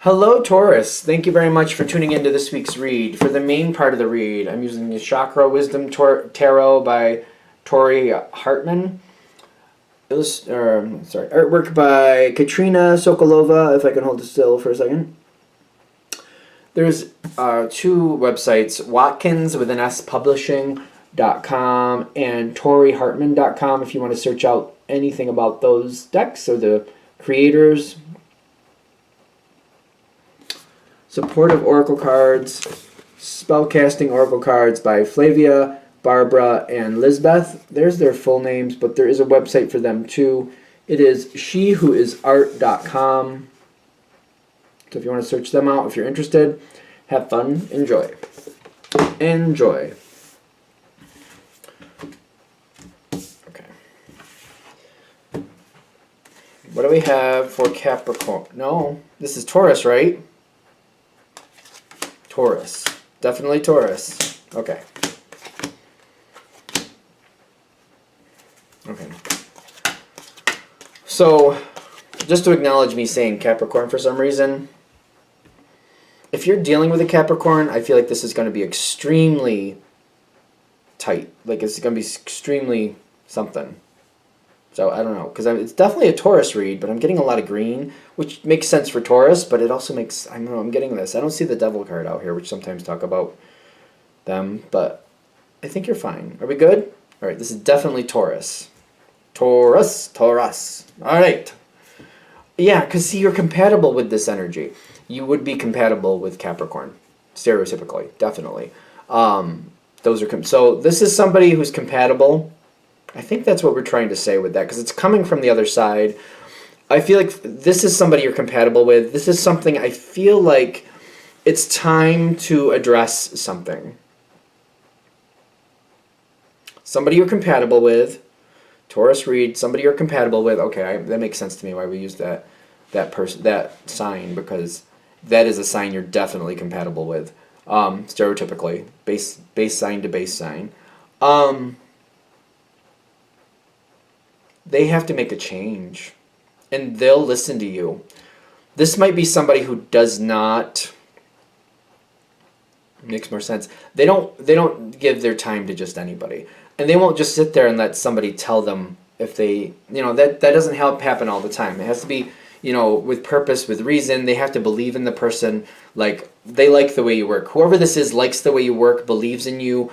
Hello, Taurus. Thank you very much for tuning into this week's read. For the main part of the read, I'm using the Chakra Wisdom Tarot by Tori Hartman. Artwork by Katrina Sokolova, if I can hold it still for a second. There's two websites, Watkins with an S Publishing.com and ToriHartman.com if you want to search out anything about those decks or the creators. Supportive Oracle cards, Spellcasting Oracle cards by Flavia, Barbara, and Lisbeth. There's their full names, but there is a website for them too. It is shewhoisart.com. So if you want to search them out, if you're interested, have fun, enjoy. Enjoy. Okay. What do we have for Capricorn? No, this is Taurus, right? Taurus. Definitely Taurus. Okay. Okay. So, just to acknowledge me saying Capricorn for some reason, if you're dealing with a Capricorn, I feel like this is going to be extremely tight. Like, it's going to be extremely something. So, I don't know. Because it's definitely a Taurus read, but I'm getting a lot of green, which makes sense for Taurus, but it also makes, I don't know, I'm getting this. I don't see the Devil card out here, which sometimes talk about them, but I think you're fine. Are we good? All right, this is definitely Taurus. Taurus. All right. Yeah, because see, you're compatible with this energy. You would be compatible with Capricorn, stereotypically, definitely. Those are so this is somebody who's compatible. I think that's what we're trying to say with that, because it's coming from the other side. I feel like this is somebody you're compatible with. This is something I feel like it's time to address something. Somebody you're compatible with. Taurus read, somebody you're compatible with. Okay, that makes sense to me why we use that sign, because that is a sign you're definitely compatible with. Stereotypically, base sign to base sign. They have to make a change, and they'll listen to you. This might be somebody who does not. Makes more sense. They don't give their time to just anybody, and they won't just sit there and let somebody tell them if they, that doesn't happen all the time. It has to be, with purpose, with reason. They have to believe in the person. Like, they like the way you work. Whoever this is likes the way you work, believes in you,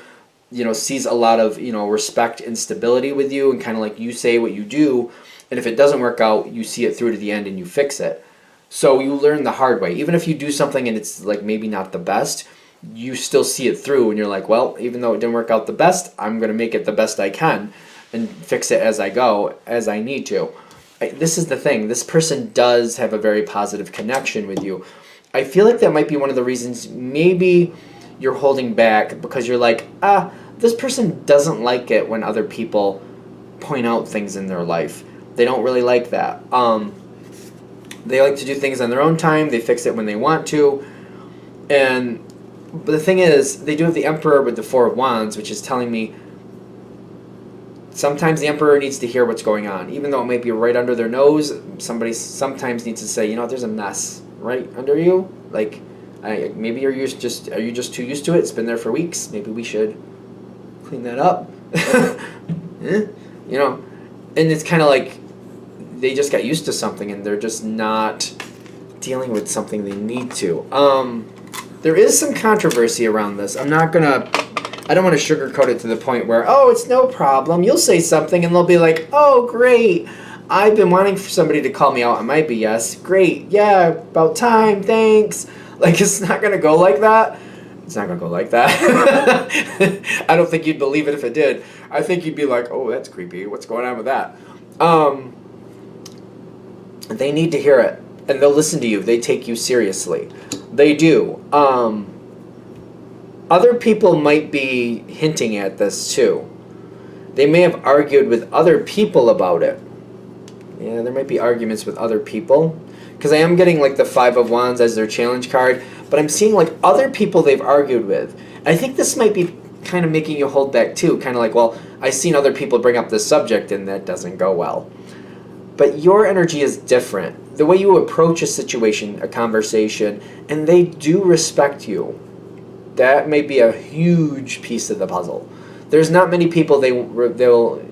sees a lot of, respect and stability with you, and kind of like you say what you do, and if it doesn't work out, you see it through to the end and you fix it. So you learn the hard way. Even if you do something and it's like maybe not the best, you still see it through, and you're like, well, even though it didn't work out the best, I'm going to make it the best I can and fix it as I go, as I need to. This is the thing. This person does have a very positive connection with you. I feel like that might be one of the reasons maybe you're holding back, because you're like, this person doesn't like it when other people point out things in their life. They don't really like that. They like to do things on their own time. They fix it when they want to. But the thing is, they do have the Emperor with the Four of Wands, which is telling me sometimes the Emperor needs to hear what's going on. Even though it may be right under their nose, somebody sometimes needs to say, there's a mess right under you. Like, maybe are you just too used to it? It's been there for weeks. Maybe we should clean that up. And it's kind of like they just got used to something and they're just not dealing with something they need to. There is some controversy around this. I don't want to sugarcoat it to the point where, it's no problem. You'll say something and they'll be like, oh, great. I've been wanting for somebody to call me out on my BS. Great. Yeah, about time. Thanks. Like, it's not going to go like that. It's not going to go like that. I don't think you'd believe it if it did. I think you'd be like, oh, that's creepy. What's going on with that? They need to hear it. And they'll listen to you. They take you seriously. They do. Other people might be hinting at this too. They may have argued with other people about it. Yeah, there might be arguments with other people. Because I am getting like the Five of Wands as their challenge card. But I'm seeing like other people they've argued with. I think this might be kind of making you hold back too. Kind of like, well, I've seen other people bring up this subject and that doesn't go well. But your energy is different. the way you approach a situation, a conversation, and they do respect you, that may be a huge piece of the puzzle. There's not many people they'll,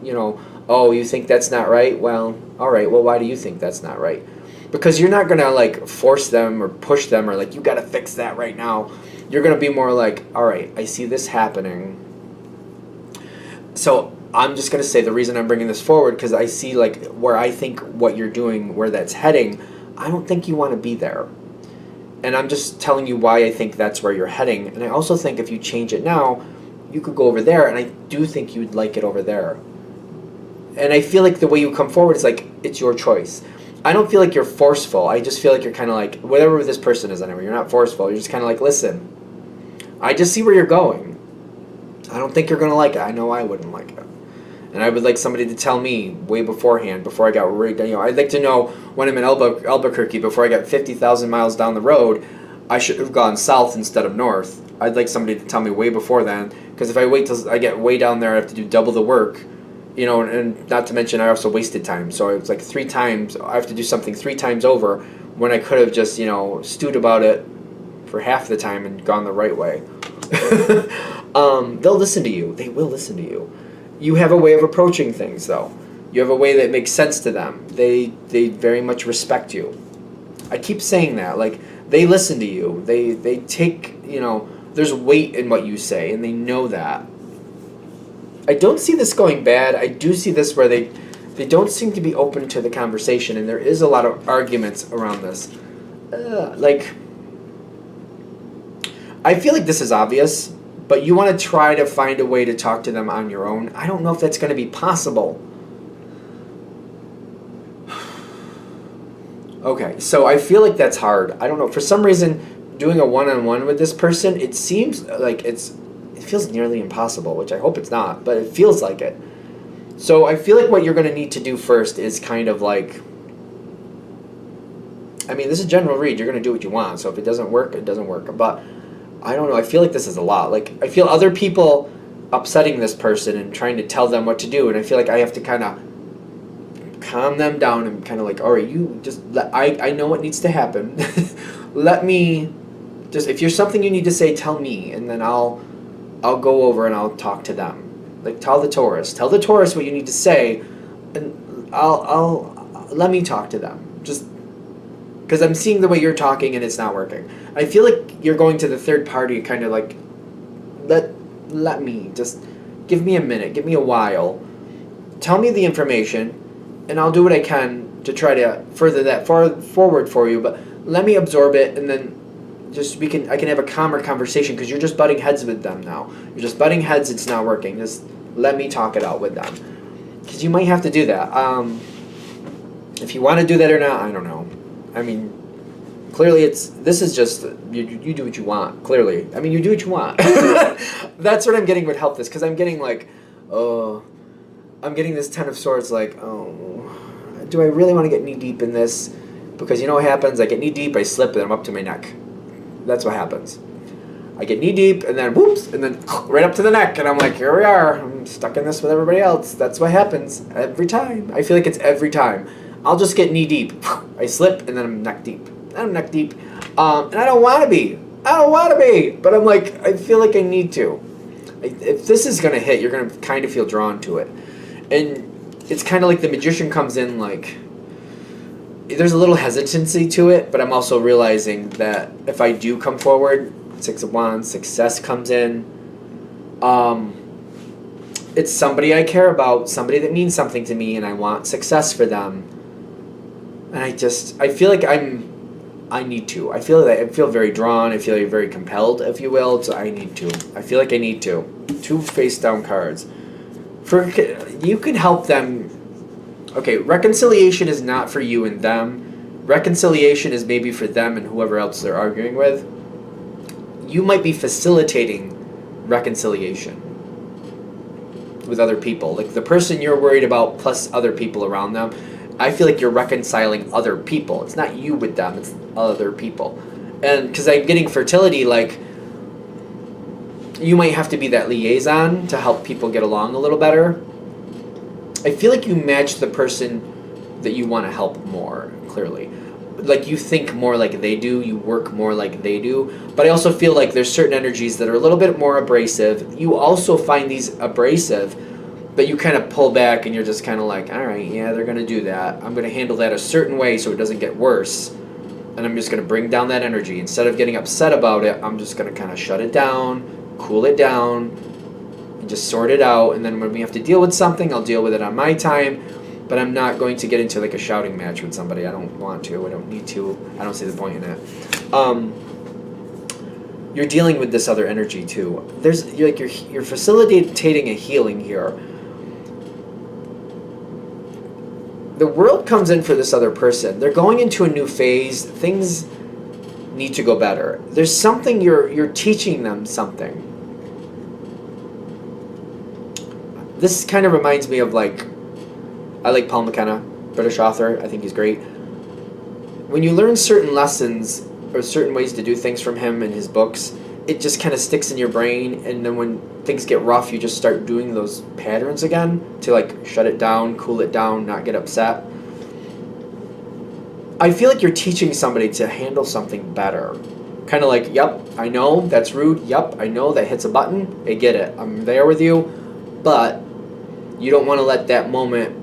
oh, you think that's not right? Well, all right, well, why do you think that's not right? Because you're not going to like force them or push them or like, you got to fix that right now. You're going to be more like, all right, I see this happening. So I'm just going to say the reason I'm bringing this forward, because I see like where I think what you're doing, where that's heading, I don't think you want to be there. And I'm just telling you why I think that's where you're heading. And I also think if you change it now, you could go over there, and I do think you'd like it over there. And I feel like the way you come forward is like, it's your choice. I don't feel like you're forceful. I just feel like you're kind of like, whatever this person is anyway, you're not forceful. You're just kind of like, listen, I just see where you're going. I don't think you're going to like it. I know I wouldn't like it. And I would like somebody to tell me way beforehand, before I got rigged. I'd like to know when I'm in Albuquerque, before I got 50,000 miles down the road, I should have gone south instead of north. I'd like somebody to tell me way before then, because if I wait till I get way down there, I have to do double the work. And not to mention I also wasted time. So it's like 3 times, I have to do something 3 times over when I could have just, stewed about it for half the time and gone the right way. They'll listen to you. They will listen to you. You have a way of approaching things, though. You have a way that makes sense to them. They very much respect you. I keep saying that. Like, they listen to you. They take, there's weight in what you say, and they know that. I don't see this going bad. I do see this where they don't seem to be open to the conversation, and there is a lot of arguments around this. I feel like this is obvious, but you want to try to find a way to talk to them on your own. I don't know if that's going to be possible. Okay, so I feel like that's hard. I don't know. For some reason, doing a one-on-one with this person, it seems like it feels nearly impossible, which I hope it's not, but it feels like it. So I feel like what you're going to need to do first is kind of like, this is a general read. You're going to do what you want. So if it doesn't work, it doesn't work. But I don't know. I feel like this is a lot. Like, I feel other people upsetting this person and trying to tell them what to do. And I feel like I have to kind of calm them down and kind of like, all right, you just, I know what needs to happen. Let me just, if there's something you need to say, tell me. And then I'll go over and I'll talk to them. Like, tell the Taurus what you need to say, and I'll let me talk to them. Just because I'm seeing the way you're talking and it's not working. I feel like you're going to the third party, kind of like, let me just give me a minute, give me a while, tell me the information, and I'll do what I can to try to further that forward for you. But let me absorb it, and then I can have a calmer conversation, because you're just butting heads with them now. You're just butting heads. It's not working. Just let me talk it out with them, because you might have to do that. If you want to do that or not, I don't know. Clearly this is just you do what you want. Clearly, you do what you want. That's what I'm getting would help this, because I'm getting like, I'm getting this 10 of Swords. Like, do I really want to get knee deep in this? Because you know what happens? I get knee deep, I slip, and I'm up to my neck. That's what happens. I get knee deep, and then whoops, and then right up to the neck, and I'm like, here we are. I'm stuck in this with everybody else. That's what happens every time. I feel like it's every time. I'll just get knee deep. I slip, and then I'm neck deep. And I'm neck deep. And I don't want to be. But I'm like, I feel like I need to. If this is going to hit, you're going to kind of feel drawn to it. And it's kind of like the Magician comes in like, there's a little hesitancy to it, but I'm also realizing that if I do come forward, 6 of Wands, success comes in. It's somebody I care about, somebody that means something to me, and I want success for them. And I feel like I need to. I feel very drawn. I feel very compelled, if you will. So I need to. I feel like I need to. 2 face down cards. You can help them. Okay, reconciliation is not for you and them. Reconciliation is maybe for them and whoever else they're arguing with. You might be facilitating reconciliation with other people. Like the person you're worried about plus other people around them. I feel like you're reconciling other people. It's not you with them, it's other people. And because I'm getting fertility, like, you might have to be that liaison to help people get along a little better. I feel like you match the person that you want to help more, clearly. like you think more like they do, you work more like they do. But I also feel like there's certain energies that are a little bit more abrasive. You also find these abrasive, but you kind of pull back and you're just kind of like, all right, yeah, they're going to do that. I'm going to handle that a certain way so it doesn't get worse. And I'm just going to bring down that energy. Instead of getting upset about it, I'm just going to kind of shut it down, cool it down, and just sort it out. And then when we have to deal with something, I'll deal with it on my time. But I'm not going to get into like a shouting match with somebody. I don't want to. I don't need to. I don't see the point in it. You're dealing with this other energy too. You're facilitating a healing here. The world comes in for this other person. They're going into a new phase. Things need to go better. There's something you're teaching them something. This kind of reminds me of like, I like Paul McKenna, British author. I think he's great. When you learn certain lessons or certain ways to do things from him in his books, it just kind of sticks in your brain, and then when things get rough, you just start doing those patterns again to like shut it down, cool it down, not get upset. I feel like you're teaching somebody to handle something better. Kind of like, yep, I know that's rude. Yep, I know that hits a button. I get it. I'm there with you. But you don't want to let that moment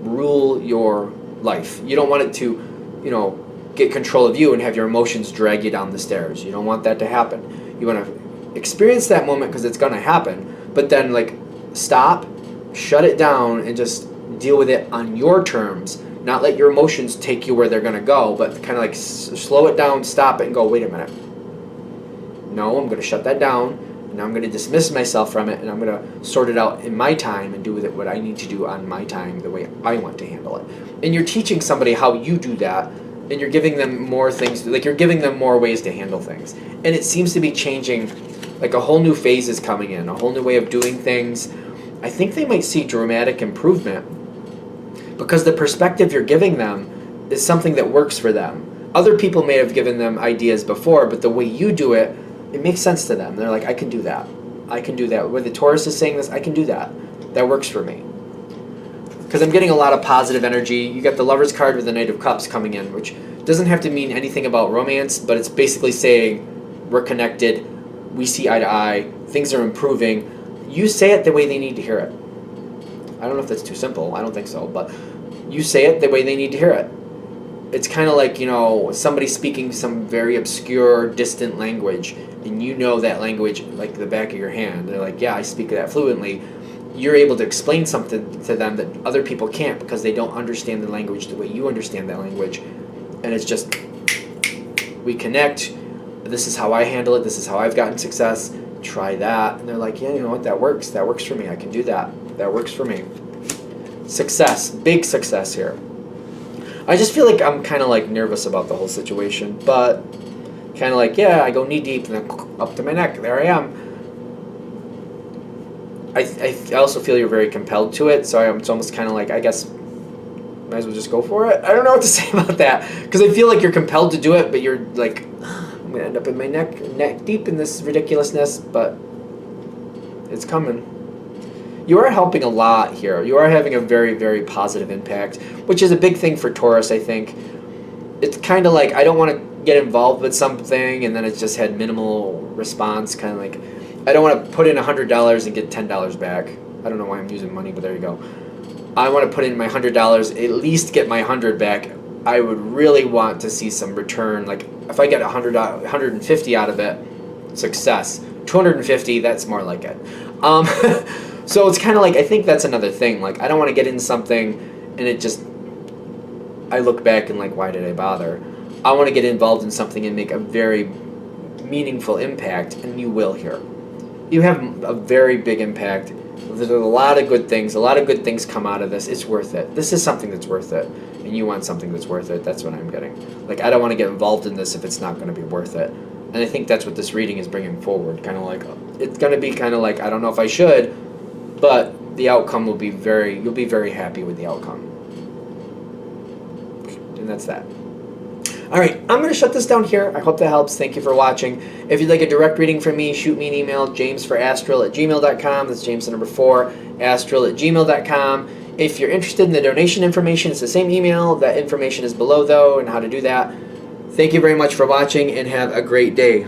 rule your life. You don't want it to, get control of you and have your emotions drag you down the stairs. You don't want that to happen. You want to experience that moment because it's going to happen, but then like stop, shut it down, and just deal with it on your terms. Not let your emotions take you where they're going to go, but kind of like slow it down, stop it, and go, wait a minute. No, I'm going to shut that down, and I'm going to dismiss myself from it, and I'm going to sort it out in my time and do with it what I need to do on my time, the way I want to handle it. And you're teaching somebody how you do that, and you're giving them more things, like you're giving them more ways to handle things. And it seems to be changing, like a whole new phase is coming in, a whole new way of doing things. I think they might see dramatic improvement because the perspective you're giving them is something that works for them. Other people may have given them ideas before, but the way you do it, it makes sense to them. They're like, I can do that. I can do that. When the Taurus is saying this, I can do that. That works for me. Because I'm getting a lot of positive energy. You got the Lover's card with the Knight of Cups coming in, which doesn't have to mean anything about romance, but it's basically saying we're connected, we see eye to eye, things are improving. You say it the way they need to hear it. I don't know if that's too simple. I don't think so, but you say it the way they need to hear it. It's kind of like, somebody speaking some very obscure, distant language, and you know that language like the back of your hand. They're like, yeah, I speak that fluently. You're able to explain something to them that other people can't because they don't understand the language the way you understand that language. And it's just, we connect. This is how I handle it. This is how I've gotten success. Try that. And they're like, yeah, you know what? That works. That works for me. I can do that. That works for me. Success. Big success here. I just feel like I'm kind of like nervous about the whole situation, but kind of like, yeah, I go knee deep and then up to my neck. There I am. I also feel you're very compelled to it, so it's almost kind of like, I guess, might as well just go for it. I don't know what to say about that, because I feel like you're compelled to do it, but you're like, I'm going to end up in my neck deep in this ridiculousness, but it's coming. You are helping a lot here. You are having a very, very positive impact, which is a big thing for Taurus, I think. It's kind of like, I don't want to get involved with something, and then it's just had minimal response, kind of like, I don't want to put in $100 and get $10 back. I don't know why I'm using money, but there you go. I want to put in my $100, at least get my 100 back. I would really want to see some return. Like if I get 150 out of it, success. 250, that's more like it. So it's kind of like, I think that's another thing. Like I don't want to get in something and it just, I look back and like, why did I bother? I want to get involved in something and make a very meaningful impact, and you will here. You have a very big impact. There's a lot of good things. A lot of good things come out of this. It's worth it. This is something that's worth it. And you want something that's worth it. That's what I'm getting. Like, I don't want to get involved in this if it's not going to be worth it. And I think that's what this reading is bringing forward. Kind of like, it's going to be kind of like, I don't know if I should, but the outcome will be you'll be very happy with the outcome. And that's that. All right, I'm going to shut this down here. I hope that helps. Thank you for watching. If you'd like a direct reading from me, shoot me an email, jamesforastral@gmail.com. That's James the number 4, astral@gmail.com. If you're interested in the donation information, it's the same email. That information is below, though, and how to do that. Thank you very much for watching, and have a great day.